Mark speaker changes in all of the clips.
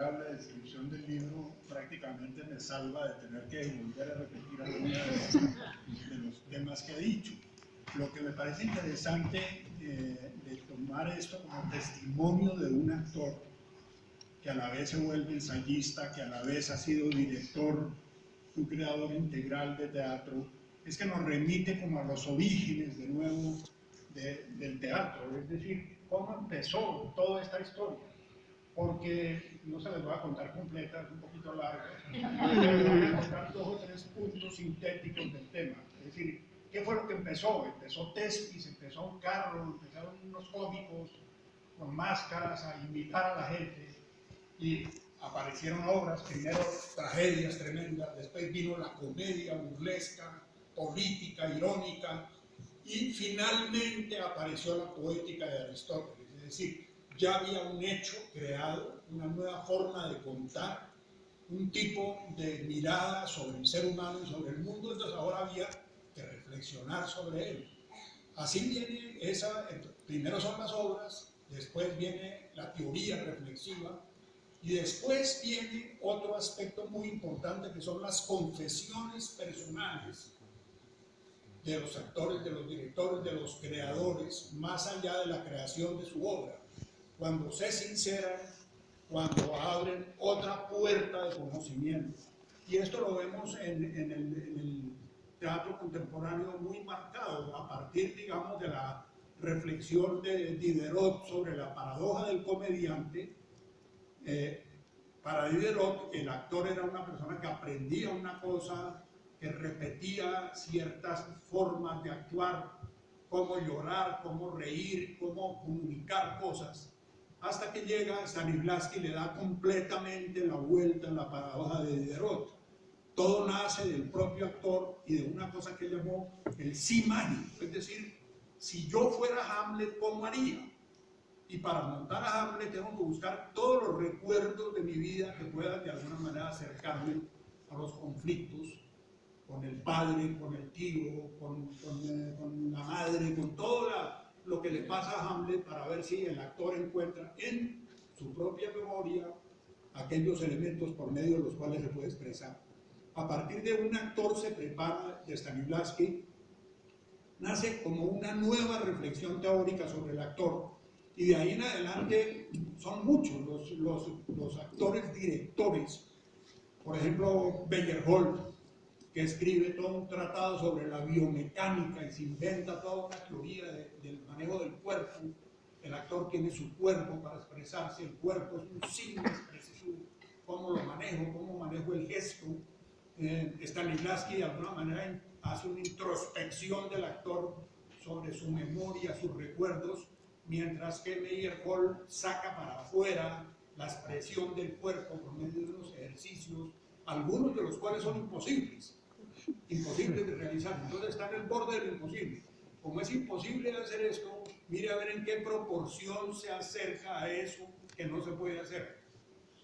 Speaker 1: la descripción del libro prácticamente me salva de tener que volver a repetir algunos de los temas que he dicho. Lo que me parece interesante de tomar esto como testimonio de un actor que a la vez se vuelve ensayista, que a la vez ha sido director, un creador integral de teatro, es que nos remite como a los orígenes de nuevo del teatro, es decir, cómo empezó toda esta historia. Porque no se les voy a contar completa, es un poquito larga, pero voy a contar 2 o 3 puntos sintéticos del tema. Es decir, ¿qué fue lo que empezó? Empezó Tespis, empezó un carro, empezaron unos cómicos con máscaras a invitar a la gente y aparecieron obras, primero tragedias tremendas, después vino la comedia burlesca, política, irónica, y finalmente apareció la poética de Aristóteles, es decir, ya había un hecho creado, una nueva forma de contar, un tipo de mirada sobre el ser humano y sobre el mundo, entonces ahora había que reflexionar sobre él. Así viene primero son las obras, después viene la teoría reflexiva, y después viene otro aspecto muy importante que son las confesiones personales de los actores, de los directores, de los creadores, más allá de la creación de su obra. Cuando se sinceran, cuando abren otra puerta de conocimiento. Y esto lo vemos en el teatro contemporáneo muy marcado, a partir, digamos, de la reflexión de Diderot sobre la paradoja del comediante. Para Diderot, el actor era una persona que aprendía una cosa, que repetía ciertas formas de actuar, cómo llorar, cómo reír, cómo comunicar cosas, hasta que llega Stanislavski y le da completamente la vuelta a la paradoja de Diderot. Todo nace del propio actor y de una cosa que llamó el sí mágico, es decir, si yo fuera Hamlet, ¿cómo haría? Y para montar a Hamlet tengo que buscar todos los recuerdos de mi vida que puedan de alguna manera acercarme a los conflictos con el padre, con el tío, con la madre, con todo lo que le pasa a Hamlet, para ver si el actor encuentra en su propia memoria aquellos elementos por medio de los cuales se puede expresar. A partir de un actor se prepara, de Stanislavski, nace como una nueva reflexión teórica sobre el actor, y de ahí en adelante son muchos los actores directores. Por ejemplo, Meyerhold, que escribe todo un tratado sobre la biomecánica y se inventa toda una teoría del manejo del cuerpo. El actor tiene su cuerpo para expresarse, el cuerpo es un signo de expresión, cómo lo manejo, cómo manejo el gesto. Stanislavski de alguna manera hace una introspección del actor sobre su memoria, sus recuerdos, mientras que Meyerhold saca para afuera la expresión del cuerpo por medio de unos ejercicios, algunos de los cuales son imposibles de realizar. Entonces está en el borde de lo imposible. Como es imposible hacer esto, mire a ver en qué proporción se acerca a eso que no se puede hacer.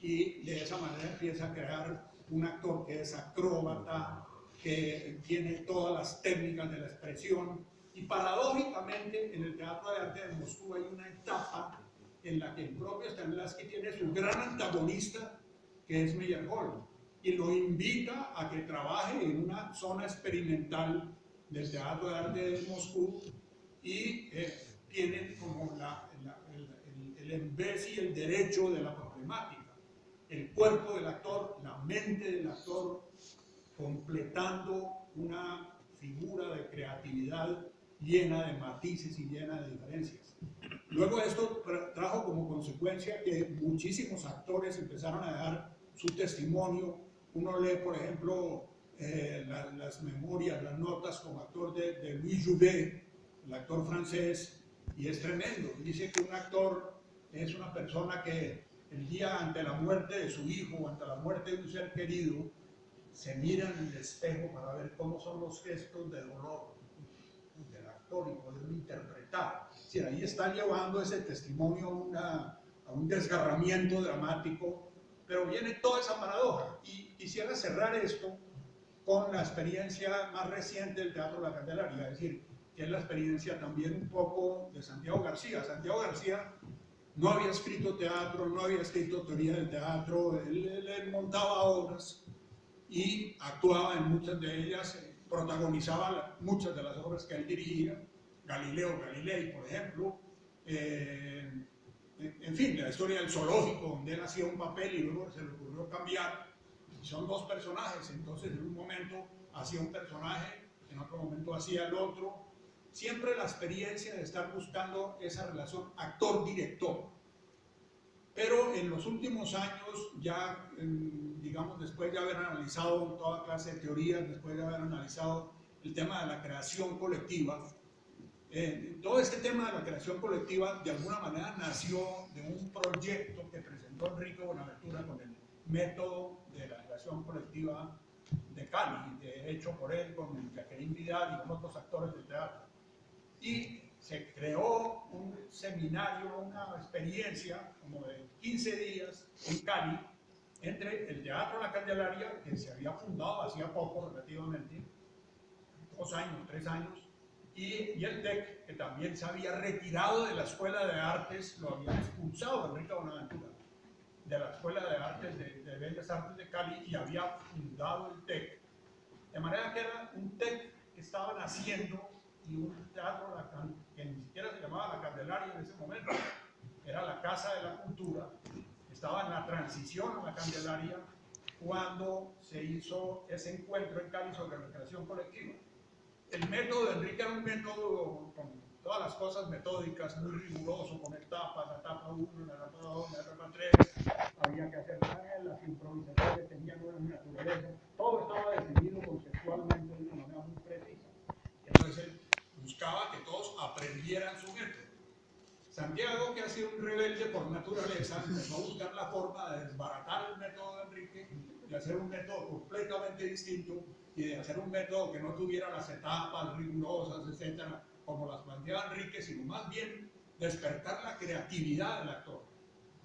Speaker 1: Y de esa manera empieza a crear un actor que es acróbata, que tiene todas las técnicas de la expresión. Y paradójicamente, en el Teatro de Arte de Moscú hay una etapa en la que el propio Stanislavski tiene su gran antagonista, que es Meyerhold, y lo invita a que trabaje en una zona experimental del Teatro de Arte de Moscú, y tienen como el en vez y el derecho de la problemática. El cuerpo del actor, la mente del actor, completando una figura de creatividad llena de matices y llena de diferencias. Luego esto trajo como consecuencia que muchísimos actores empezaron a dar su testimonio. Uno lee, por ejemplo, las memorias, las notas como actor de Louis Jouvet, el actor francés, y es tremendo. Dice que un actor es una persona que el día ante la muerte de su hijo o ante la muerte de un ser querido, se mira en el espejo para ver cómo son los gestos de dolor del actor y poderlo interpretar. Es decir, ahí está llevando ese testimonio a un desgarramiento dramático, pero viene toda esa paradoja. Y quisiera cerrar esto con la experiencia más reciente del Teatro La Candelaria, es decir, que es la experiencia también un poco de Santiago García. Santiago García no había escrito teatro, no había escrito teoría del teatro, él montaba obras y actuaba en muchas de ellas, protagonizaba muchas de las obras que él dirigía, Galileo Galilei, por ejemplo, en fin, la historia del zoológico, donde él hacía un papel y luego se le ocurrió cambiar. Son dos personajes, entonces en un momento hacía un personaje, en otro momento hacía el otro. Siempre la experiencia de estar buscando esa relación actor-director. Pero en los últimos años, ya digamos, después de haber analizado toda clase de teorías, después de haber analizado el tema de la creación colectiva, todo este tema de la creación colectiva de alguna manera nació de un proyecto que presentó Enrique Buenaventura con el método de la creación colectiva de Cali, hecho por él con Jacqueline Vidal y con otros actores del teatro. Y se creó un seminario, una experiencia como de 15 días en Cali entre el Teatro La Candelaria, que se había fundado hacía poco relativamente, 2 años, 3 años, y el TEC, que también se había retirado de la Escuela de Artes, lo había expulsado Enrique Buenaventura de la Escuela de Artes, de Bellas Artes de Cali, y había fundado el TEC. De manera que era un TEC que estaban haciendo y un teatro que ni siquiera se llamaba La Candelaria en ese momento, era la Casa de la Cultura, estaba en la transición a La Candelaria cuando se hizo ese encuentro en Cali sobre la creación colectiva. El método de Enrique era un método con todas las cosas metódicas, muy riguroso, con etapas, la etapa 1, la etapa 2, la etapa 3, había que hacer las improvisaciones tenían una naturaleza, todo estaba definido conceptualmente de una manera muy precisa. Entonces él buscaba que todos aprendieran su método. Santiago, que ha sido un rebelde por naturaleza, empezó a buscar la forma de desbaratar el método de Enrique, de hacer un método completamente distinto y de hacer un método que no tuviera las etapas rigurosas, etcétera, como las planteaba Enrique, sino más bien despertar la creatividad del actor.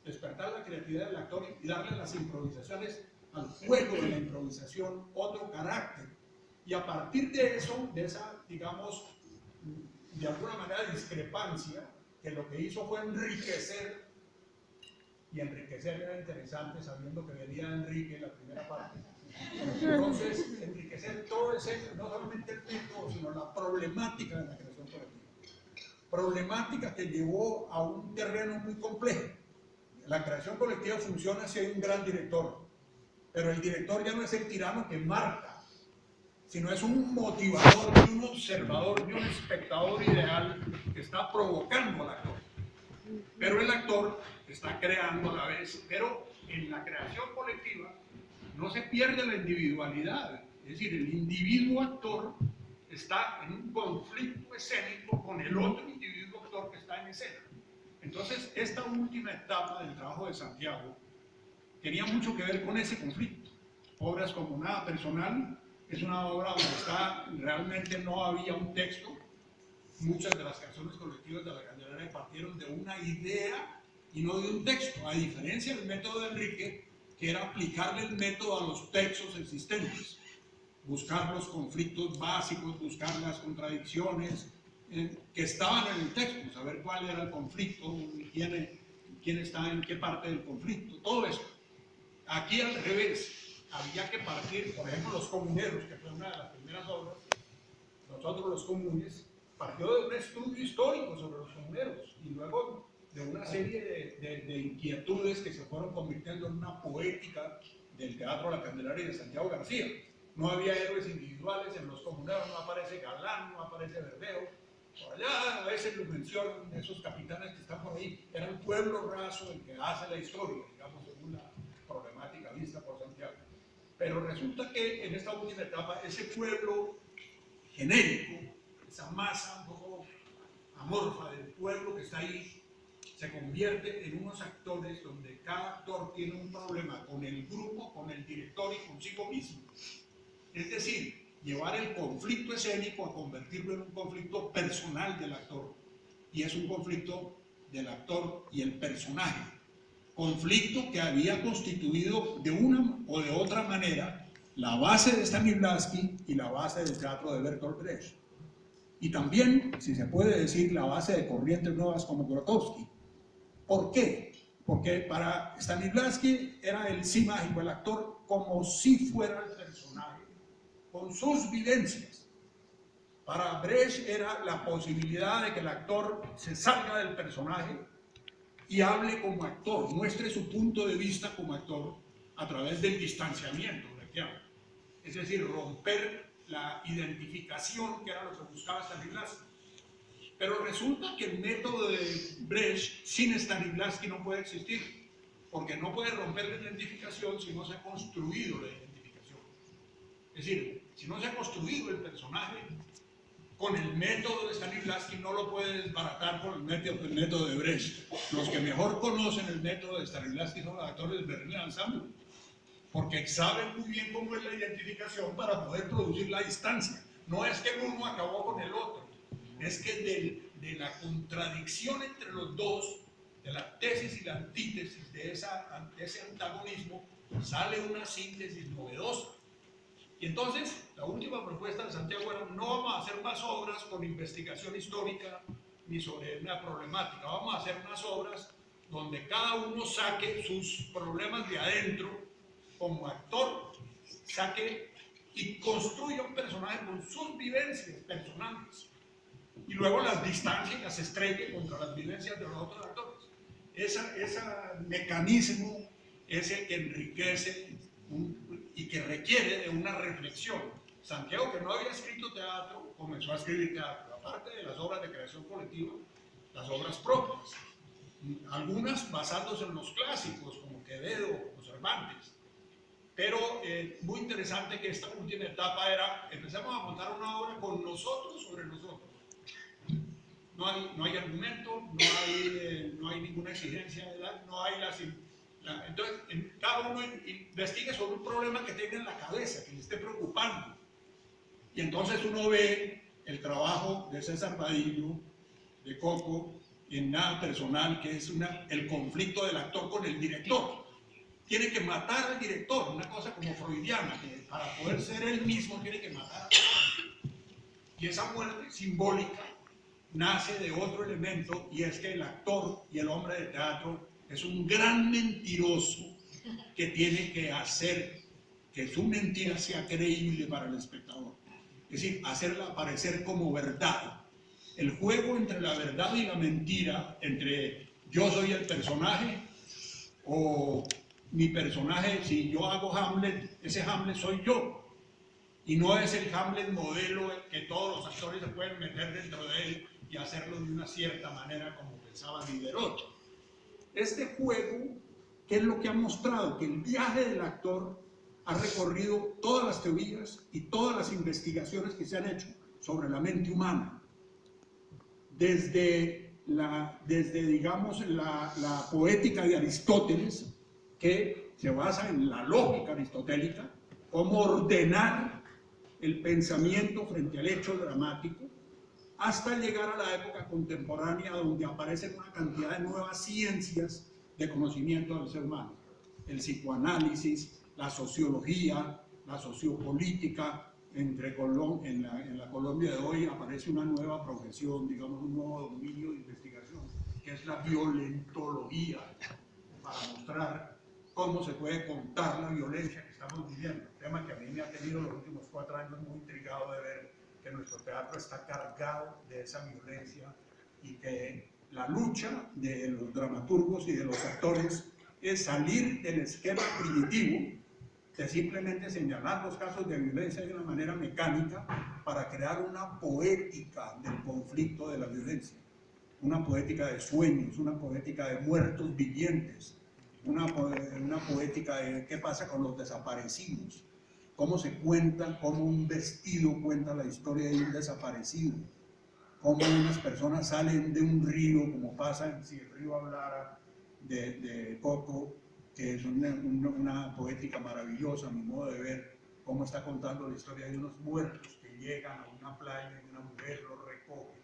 Speaker 1: Despertar la creatividad del actor y darle a las improvisaciones, al juego de la improvisación, otro carácter. Y a partir de eso, de esa, digamos, de alguna manera discrepancia, que lo que hizo fue enriquecer, y enriquecer era interesante sabiendo que venía de Enrique la primera parte. Entonces, enriquecer todo ese, no solamente el método, sino la problemática de la creación colectiva. Problemática que llevó a un terreno muy complejo. La creación colectiva funciona si hay un gran director, pero el director ya no es el tirano que marca, sino es un motivador, y un observador, y un espectador ideal que está provocando al actor. Pero el actor está creando a la vez, pero en la creación colectiva no se pierde la individualidad, es decir, el individuo actor está en un conflicto escénico con el otro individuo actor que está en escena. Entonces, esta última etapa del trabajo de Santiago tenía mucho que ver con ese conflicto. Obras como Nada Personal es una obra donde realmente no había un texto. Muchas de las canciones colectivas de La Candelaria partieron de una idea y no de un texto, a diferencia del método de Enrique, que era aplicarle el método a los textos existentes, buscar los conflictos básicos, buscar las contradicciones que estaban en el texto, saber cuál era el conflicto, quién está en qué parte del conflicto, todo eso. Aquí al revés, había que partir, por ejemplo, Los Comuneros, que fue una de las primeras obras, nosotros los comunes, partió de un estudio histórico sobre los comuneros y luego de una serie de inquietudes que se fueron convirtiendo en una poética del Teatro La Candelaria de Santiago García. No había héroes individuales en los comuneros, no aparece Galán, no aparece Verdeo. Por allá a veces lo mencionan esos capitanes que están por ahí. Era un pueblo raso el que hace la historia, digamos, según la problemática vista por Santiago. Pero resulta que en esta última etapa, ese pueblo genérico, esa masa un poco amorfa del pueblo que está ahí, se convierte en unos actores donde cada actor tiene un problema con el grupo, con el director y consigo mismo. Es decir, llevar el conflicto escénico a convertirlo en un conflicto personal del actor. Y es un conflicto del actor y el personaje. Conflicto que había constituido de una o de otra manera la base de Stanislavski y la base del teatro de Bertolt Brecht. Y también, si se puede decir, la base de corrientes nuevas como Grotowski. ¿Por qué? Porque para Stanislavski era el sí mágico, el actor como si fuera el personaje, con sus vivencias. Para Brecht era la posibilidad de que el actor se salga del personaje y hable como actor, muestre su punto de vista como actor a través del distanciamiento, de que habla. Es decir, romper la identificación, que era lo que buscaba Stanislavski. Pero resulta que el método de Brecht sin Stanislavski no puede existir, porque no puede romper la identificación si no se ha construido la identificación. Es decir, si no se ha construido el personaje, con el método de Stanislavski no lo puede desbaratar con el método de Brecht. Los que mejor conocen el método de Stanislavski son los actores del Berlin Ensemble, porque saben muy bien cómo es la identificación para poder producir la distancia. No es que uno acabó con el otro, es que de la contradicción entre los dos, de la tesis y la antítesis de ese antagonismo, sale una síntesis novedosa. Y entonces, la última propuesta de Santiago era: no vamos a hacer más obras con investigación histórica ni sobre una problemática, vamos a hacer unas obras donde cada uno saque sus problemas de adentro como actor, saque y construya un personaje con sus vivencias personales, y luego las distancias las estrelle contra las vivencias de los otros actores. Ese mecanismo es el que enriquece y que requiere de una reflexión. Santiago, que no había escrito teatro, comenzó a escribir teatro, aparte de las obras de creación colectiva, las obras propias, algunas basándose en los clásicos como Quevedo o Cervantes. Pero muy interesante que esta última etapa era: empezamos a montar una obra con nosotros sobre nosotros. No hay argumento, no hay ninguna exigencia de edad, no hay entonces, cada uno investigue sobre un problema que tenga en la cabeza, que le esté preocupando. Y entonces uno ve el trabajo de César Vadillo, de Coco, en Nada Personal, que es el conflicto del actor con el director. Tiene que matar al director, una cosa como freudiana, que para poder ser él mismo tiene que matar al actor. Y esa muerte simbólica nace de otro elemento, y es que el actor y el hombre de teatro es un gran mentiroso que tiene que hacer que su mentira sea creíble para el espectador. Es decir, hacerla parecer como verdad. El juego entre la verdad y la mentira, entre yo soy el personaje o mi personaje, si yo hago Hamlet, ese Hamlet soy yo. Y no es el Hamlet modelo que todos los actores se pueden meter dentro de él y hacerlo de una cierta manera como pensaba Diderot. Este juego, ¿qué es lo que ha mostrado? Que el viaje del actor ha recorrido todas las teorías y todas las investigaciones que se han hecho sobre la mente humana. Desde digamos, la poética de Aristóteles, que se basa en la lógica aristotélica, cómo ordenar el pensamiento frente al hecho dramático, hasta llegar a la época contemporánea, donde aparecen una cantidad de nuevas ciencias de conocimiento del ser humano. El psicoanálisis, la sociología, la sociopolítica. En la Colombia de hoy aparece una nueva profesión, digamos, un nuevo dominio de investigación, que es la violentología, para mostrar cómo se puede contar la violencia que estamos viviendo. Un tema que a mí me ha tenido los últimos 4 años muy intrigado de ver que nuestro teatro está cargado de esa violencia, y que la lucha de los dramaturgos y de los actores es salir del esquema primitivo de simplemente señalar los casos de violencia de una manera mecánica para crear una poética del conflicto de la violencia, una poética de sueños, una poética de muertos vivientes, una poética de qué pasa con los desaparecidos, cómo se cuenta, cómo un vestido cuenta la historia de un desaparecido, cómo unas personas salen de un río, como pasa en Si el río hablara, de Coco, que es una poética maravillosa, a mi modo de ver, cómo está contando la historia de unos muertos que llegan a una playa y una mujer los recoge,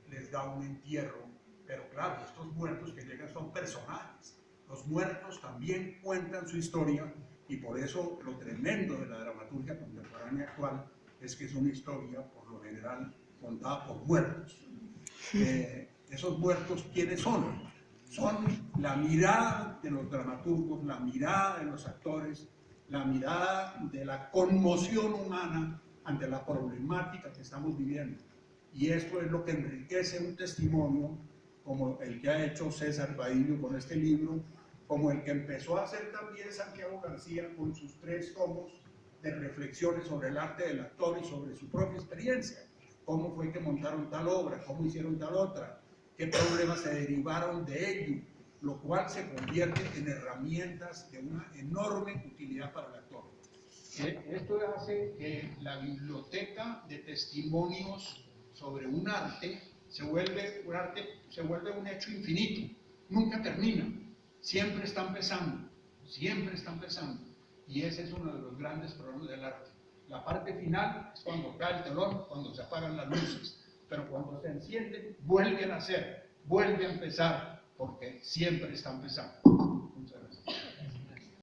Speaker 1: les da un entierro. Pero claro, estos muertos que llegan son personajes. Los muertos también cuentan su historia, y por eso lo tremendo de la dramaturgia contemporánea actual es que es una historia, por lo general, contada por muertos. Esos muertos, ¿quiénes son? son la mirada de los dramaturgos, la mirada de los actores, la mirada de la conmoción humana ante la problemática que estamos viviendo. Y esto es lo que enriquece un testimonio como el que ha hecho César Vadillo con este libro, como el que empezó a hacer también Santiago García con sus 3 tomos de reflexiones sobre el arte del actor y sobre su propia experiencia. Cómo fue que montaron tal obra, cómo hicieron tal otra, qué problemas se derivaron de ello, lo cual se convierte en herramientas de una enorme utilidad para el actor. Esto hace que la biblioteca de testimonios sobre un arte se vuelve un hecho infinito, nunca termina, siempre está empezando, y ese es uno de los grandes problemas del arte. La parte final es cuando cae el telón, cuando se apagan las luces, pero cuando se encienden, vuelve a nacer, vuelve a empezar, porque siempre está empezando.